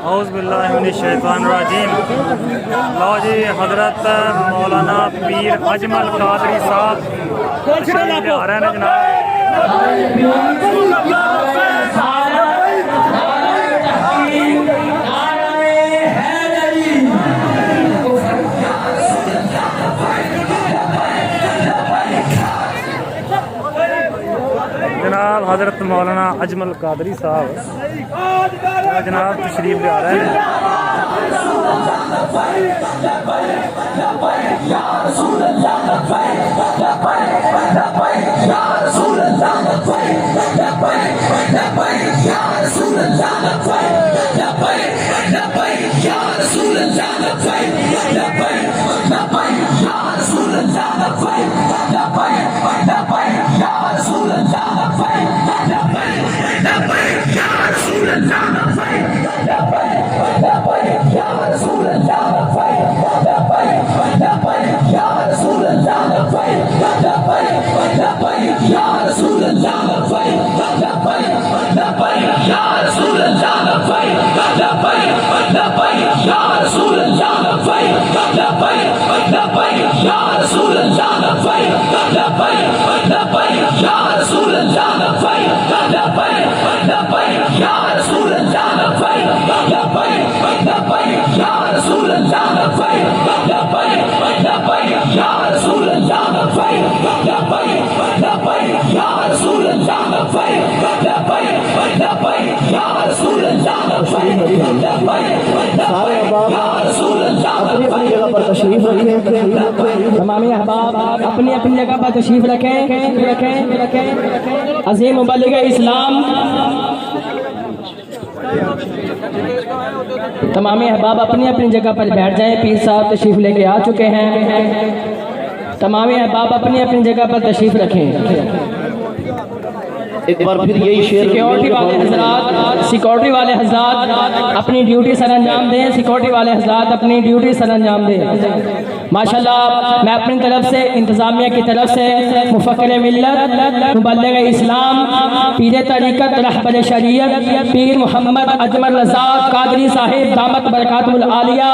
اعوذ باللہ من الشیطان الرجیم۔ لو جی حضرت مولانا پیر اجمل قادری صاحب تشریف لے آ رہے ہیں جناب حضرت مولانا اجمل قادری صاحب جناب تشریف لے آ رہے ہیں۔ سارے احباب اپنی اپنی جگہ پر تشریف رکھیں، تمام احباب اپنی اپنی جگہ پر تشریف رکھیں۔ عظیم مبلغ اسلام تمام احباب اپنی اپنی جگہ پر بیٹھ جائیں، پیر صاحب تشریف لے کے آ چکے ہیں۔ تمام احباب اپنی اپنی جگہ پر تشریف رکھیں۔ ایک بار پھر یہی شعر سیکورٹی والے حضرات اپنی ڈیوٹی سر انجام دیں، سیکورٹی والے حضرات اپنی ڈیوٹی سر انجام دیں۔ ماشاءاللہ میں اپنی طرف سے انتظامیہ کی طرف سے مفکر ملت مبلغ اسلام پیر طریقت رہبر شریعت پیر محمد اجمل رضا قادری صاحب دامت برکاتہ العالیہ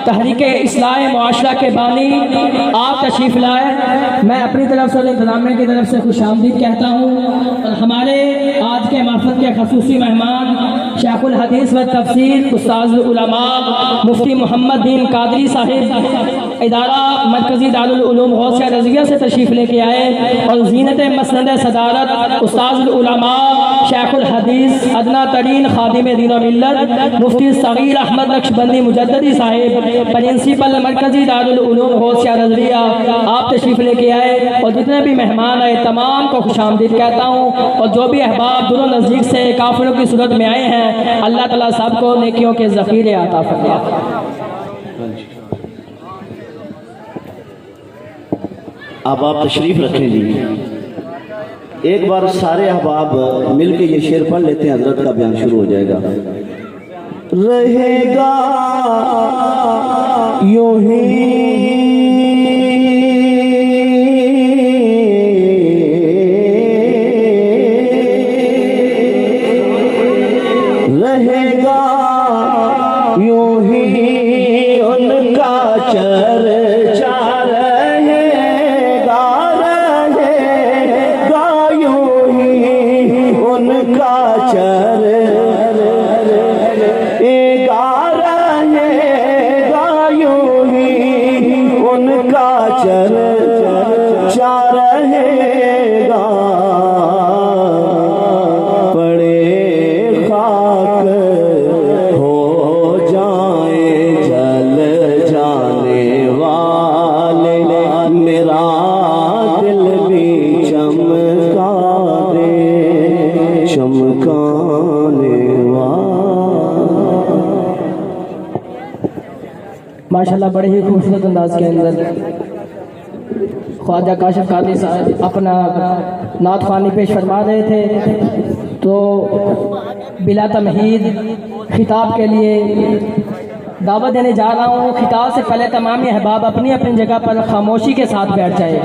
تحریک اصلاح معاشرہ کے بانی آپ تشریف لائے، میں اپنی طرف سے انتظامیہ کی طرف سے خوش آمدید کہتا ہوں۔ اور ہمارے آج کے محفل کے خصوصی مہمان شیخ الحدیث و تفسیر استاذ العلماء مفتی محمد دین قادری صاحب ادارہ مرکزی دارالعلوم غوثیہ رضویہ سے تشریف لے کے آئے، اور زینت مسند صدارت استاذ العلماء شیخ الحدیث ادنا ترین خادم دین و ملت مفتی صغیر احمد نقشبندی مجددی صاحب پرنسپل مرکزی دارالعلوم غوثیہ رضویہ آپ تشریف لے کے آئے، اور جتنے بھی مہمان آئے تمام کو خوش آمدید کہتا ہوں۔ اور جو بھی احباب دور و نزدیک سے کافروں کی صورت میں آئے ہیں، اللہ تعالیٰ سب کو نیکیوں کے ذخیرے عطا فرمائے۔ اب آپ تشریف رکھیں جی۔ ایک بار سارے احباب مل کے یہ شعر پڑھ لیتے ہیں، حضرت کا بیان شروع ہو جائے گا۔ رہے گا یوں ہی ان کا چرچا رہے گا یوں ہی ان کا چرچا رہے گا یوں ہی ان کا چرچا رہے گا، پڑے خاک ہو جائیں جل جانے والے، میرا دل بھی چمکا دے چمکانے والے۔ ماشاءاللہ بڑے ہی خوبصورت انداز کے اندر خواجہ کاشف قادری صاحب اپنا نعت خوانی پیش فرما رہے تھے، تو بلا تمہید خطاب کے لیے دعوت دینے جا رہا ہوں. خطاب سے پہلے تمام احباب اپنی اپنی جگہ پر خاموشی کے ساتھ بیٹھ جائیں.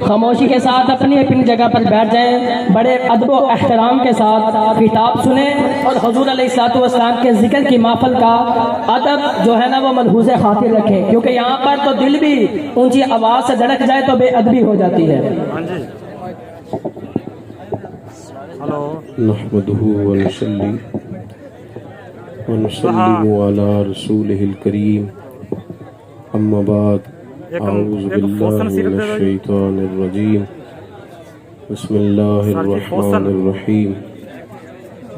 خاموشی کے ساتھ اپنی اپنی جگہ پر بیٹھ جائیں. بڑے ادب و احترام کے ساتھ خطاب سنیں اور حضور علیہ الصلوۃ والسلام کے ذکر کی محفل کا ادب جو ہے نا وہ ملحوظ خاطر رکھیں، کیونکہ یہاں پر تو دل بھی اونچی آواز سے دھڑک جائے تو بے ادبی ہو جاتی ہے. ہاں جی ہلو. نحمده ونصلي ونسلم على رسوله الكريم اما بعد اعوذ بالله من الشيطان الرجيم بسم الله الرحمن الرحيم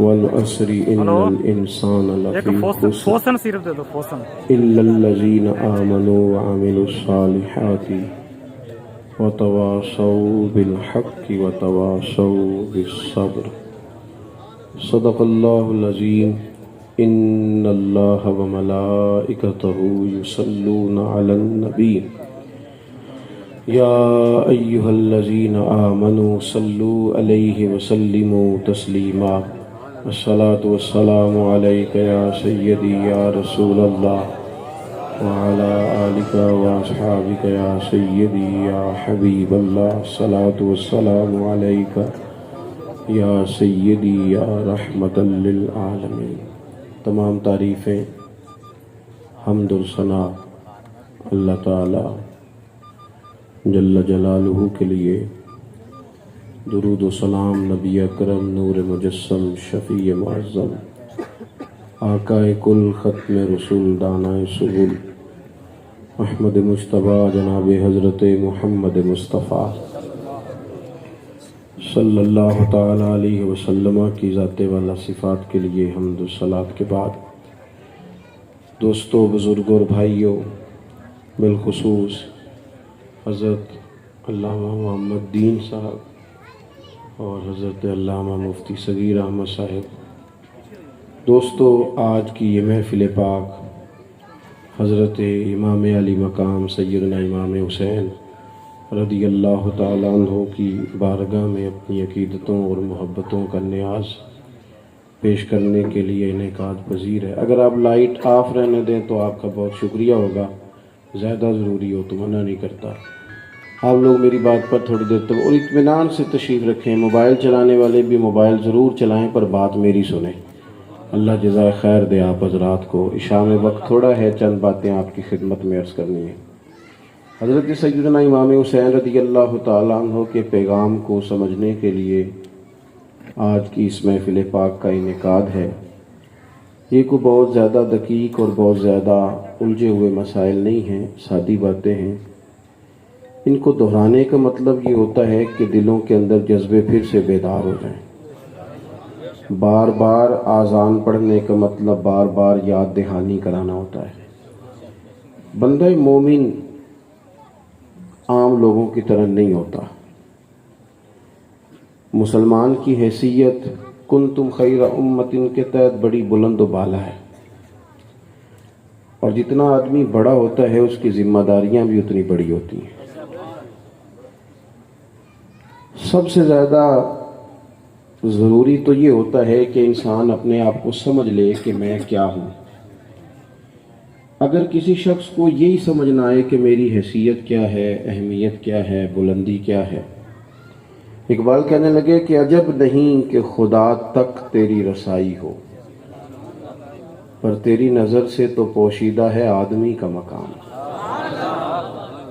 والعصر ان الانسان ایک لفی خسر فوسن صرف دے دو فوسن. الا الذين امنوا وعملوا الصالحات وتواصوا بالحق وتواصوا بالصبر. صدق الله العظيم. ان الله وملائكته يصلون على النبي يا ايها الذين امنوا صلوا عليه وسلموا تسليما. الصلاة والسلام عليك يا سيدي يا رسول الله وعلى آلك وأصحابك يا سيدي يا حبيب الله. الصلاة والسلام عليك یا سیدی یا رحمت للعالمین. تمام تعریفیں حمد و ثنا اللہ تعالی جل جلالہ کے لیے. درود و سلام نبی اکرم نور مجسم شفیع معظم آقائے کل ختم رسول دانائے سبل احمد مجتبیٰ جناب حضرت محمد مصطفیٰ صلی اللہ تعالیٰ علیہ وسلم کی ذات والا صفات کے لیے حمد و صلات کے بعد دوستو، بزرگوں اور بھائیوں، بالخصوص حضرت علامہ محمد دین صاحب اور حضرت علامہ مفتی صغیر احمد صاحب، دوستو آج کی یہ محفل پاک حضرت امام علی مقام سیدنا امام حسین رضی اللہ تعالیٰ عنہ کی بارگاہ میں اپنی عقیدتوں اور محبتوں کا نیاز پیش کرنے کے لیے انعقاد پذیر ہے. اگر آپ لائٹ آف رہنے دیں تو آپ کا بہت شکریہ ہوگا. زیادہ ضروری ہو تو منع نہیں کرتا. آپ لوگ میری بات پر تھوڑی دیر تک اور اطمینان سے تشریف رکھیں. موبائل چلانے والے بھی موبائل ضرور چلائیں پر بات میری سنیں. اللہ جزائے خیر دے آپ حضرات کو. عشاء میں وقت تھوڑا ہے، چند باتیں آپ کی خدمت میں عرض کرنی ہیں. حضرت سیدنا امام حسین رضی اللہ تعالیٰ عنہ کے پیغام کو سمجھنے کے لیے آج کی اس محفل پاک کا انعقاد ہے. یہ کوئی بہت زیادہ دقیق اور بہت زیادہ الجھے ہوئے مسائل نہیں ہیں، سادی باتیں ہیں. ان کو دہرانے کا مطلب یہ ہوتا ہے کہ دلوں کے اندر جذبے پھر سے بیدار ہو جائیں. بار بار آذان پڑھنے کا مطلب بار بار یاد دہانی کرانا ہوتا ہے. بندہ مومن عام لوگوں کی طرح نہیں ہوتا. مسلمان کی حیثیت کنتم خیر امت کے تحت بڑی بلند و بالا ہے، اور جتنا آدمی بڑا ہوتا ہے اس کی ذمہ داریاں بھی اتنی بڑی ہوتی ہیں. سب سے زیادہ ضروری تو یہ ہوتا ہے کہ انسان اپنے آپ کو سمجھ لے کہ میں کیا ہوں. اگر کسی شخص کو یہی سمجھنا ہے کہ میری حیثیت کیا ہے، اہمیت کیا ہے، بلندی کیا ہے، اقبال کہنے لگے کہ عجب نہیں کہ خدا تک تیری رسائی ہو، پر تیری نظر سے تو پوشیدہ ہے آدمی کا مقام.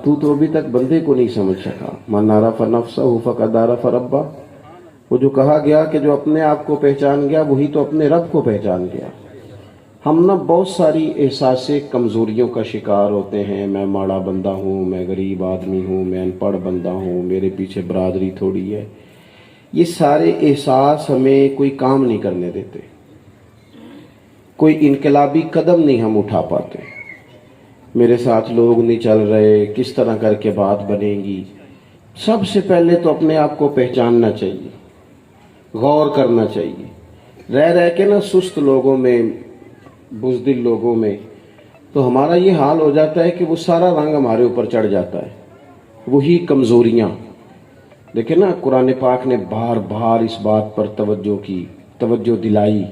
تو ابھی تک بندے کو نہیں سمجھ سکا. من عرف نفسہ فقد عرف ربہ. وہ جو کہا گیا کہ جو اپنے آپ کو پہچان گیا وہی تو اپنے رب کو پہچان گیا. ہم نہ بہت ساری احساس کمزوریوں کا شکار ہوتے ہیں. میں ماڑا بندہ ہوں، میں غریب آدمی ہوں، میں ان پڑھ بندہ ہوں، میرے پیچھے برادری تھوڑی ہے. یہ سارے احساس ہمیں کوئی کام نہیں کرنے دیتے. کوئی انقلابی قدم نہیں ہم اٹھا پاتے. میرے ساتھ لوگ نہیں چل رہے، کس طرح کر کے بات بنے گی. سب سے پہلے تو اپنے آپ کو پہچاننا چاہیے، غور کرنا چاہیے. رہ کے نا سست لوگوں میں، بزدل لوگوں میں تو ہمارا یہ حال ہو جاتا ہے کہ وہ سارا رنگ ہمارے اوپر چڑھ جاتا ہے. وہی کمزوریاں. دیکھیں نا قرآن پاک نے بار بار اس بات پر توجہ دلائی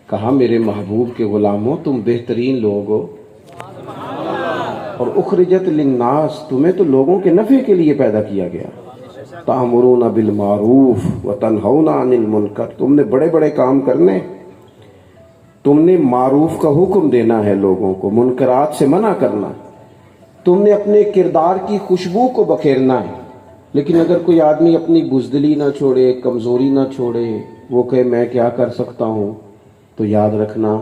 کہا میرے محبوب کے غلاموں تم بہترین لوگ ہو، اور اخرجت للناس تمہیں تو لوگوں کے نفع کے لیے پیدا کیا گیا، تأمرون بالمعروف وتنہون عن المنکر، تم نے بڑے بڑے کام کرنے، تم نے معروف کا حکم دینا ہے لوگوں کو، منکرات سے منع کرنا، تم نے اپنے کردار کی خوشبو کو بکھیرنا ہے۔ لیکن اگر کوئی آدمی اپنی بزدلی نہ چھوڑے، کمزوری نہ چھوڑے، وہ کہے میں کیا کر سکتا ہوں، تو یاد رکھنا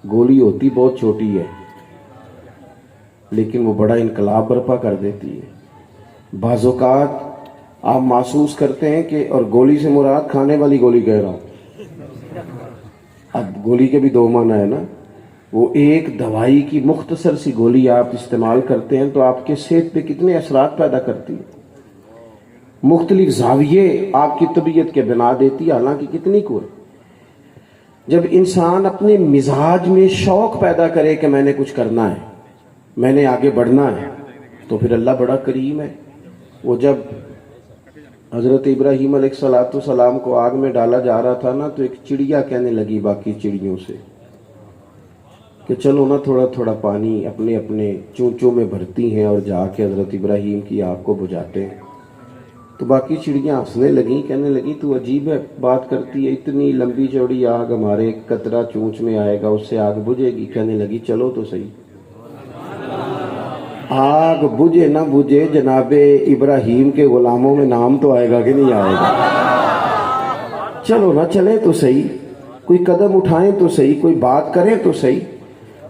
گولی ہوتی بہت چھوٹی ہے لیکن وہ بڑا انقلاب برپا کر دیتی ہے۔ بعض اوقات آپ محسوس کرتے ہیں کہ، اور گولی سے مراد کھانے والی گولی کہہ رہا ہوں، اب گولی کے بھی دو معنی ہے نا، وہ ایک دوائی کی مختصر سی گولی آپ استعمال کرتے ہیں تو آپ کے صحت پہ کتنے اثرات پیدا کرتی ہے، مختلف زاویے آپ کی طبیعت کے بنا دیتی ہے، حالانکہ کتنی کو ہے۔ جب انسان اپنے مزاج میں شوق پیدا کرے کہ میں نے کچھ کرنا ہے، میں نے آگے بڑھنا ہے، تو پھر اللہ بڑا کریم ہے۔ وہ جب حضرت ابراہیم علیہ السلام کو آگ میں ڈالا جا رہا تھا نا، تو ایک چڑیا کہنے لگی باقی چڑیوں سے کہ چلو نا تھوڑا تھوڑا پانی اپنے اپنے چونچوں میں بھرتی ہیں اور جا کے حضرت ابراہیم کی آگ کو بجھاتے ہیں۔ تو باقی چڑیاں ہنسنے لگیں، کہنے لگی تو عجیب ہے بات کرتی ہے، اتنی لمبی چوڑی آگ ہمارے قطرہ چونچ میں آئے گا، اس سے آگ بجھے گی؟ کہنے لگی چلو تو صحیح، آگ بجھے نہ بجھے جناب ابراہیم کے غلاموں میں نام تو آئے گا کہ نہیں آئے گا؟ چلو نہ چلے تو صحیح، کوئی قدم اٹھائیں تو صحیح، کوئی بات کریں تو صحیح۔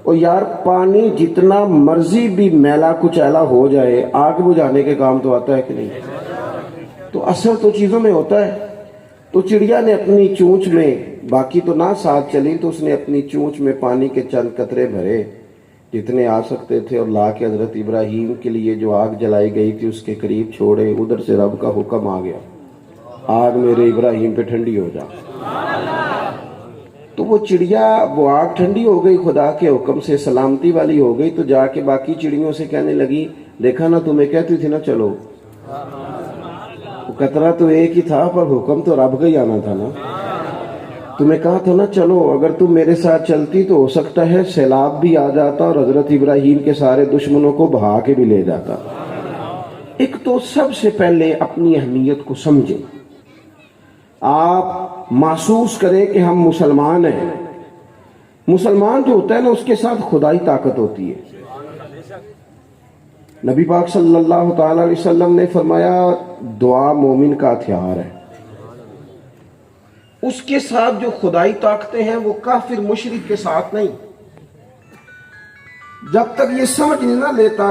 اور یار پانی جتنا مرضی بھی میلا کچیلا ہو جائے، آگ بجھانے کے کام تو آتا ہے کہ نہیں؟ تو اثر تو چیزوں میں ہوتا ہے۔ تو چڑیا نے اپنی چونچ میں، باقی تو نہ ساتھ چلی، تو اس نے اپنی چونچ میں پانی کے چند قطرے بھرے جتنے آ سکتے تھے، اور لا کے حضرت ابراہیم کے لیے جو آگ جلائی گئی تھی اس کے قریب چھوڑے۔ ادھر سے رب کا حکم آ گیا، آگ میرے ابراہیم پہ ٹھنڈی ہو جا۔ تو وہ چڑیا، وہ آگ ٹھنڈی ہو گئی، خدا کے حکم سے سلامتی والی ہو گئی، تو جا کے باقی چڑیوں سے کہنے لگی دیکھا نا تمہیں کہتی تھی نا چلو، قطرہ تو ایک ہی تھا پر حکم تو رب کا ہی آنا تھا نا، تمہیں کہا تھا نا چلو، اگر تم میرے ساتھ چلتی تو ہو سکتا ہے سیلاب بھی آ جاتا اور حضرت ابراہیم کے سارے دشمنوں کو بہا کے بھی لے جاتا۔ ایک تو سب سے پہلے اپنی اہمیت کو سمجھیں، آپ محسوس کریں کہ ہم مسلمان ہیں۔ مسلمان جو ہوتا ہے نا اس کے ساتھ خدائی طاقت ہوتی ہے۔ نبی پاک صلی اللہ تعالی علیہ وسلم نے فرمایا دعا مومن کا ہتھیار ہے، اس کے ساتھ جو خدائی طاقتیں ہیں وہ کافر مشرک کے ساتھ نہیں۔ جب تک یہ سمجھ نہیں نہ لیتا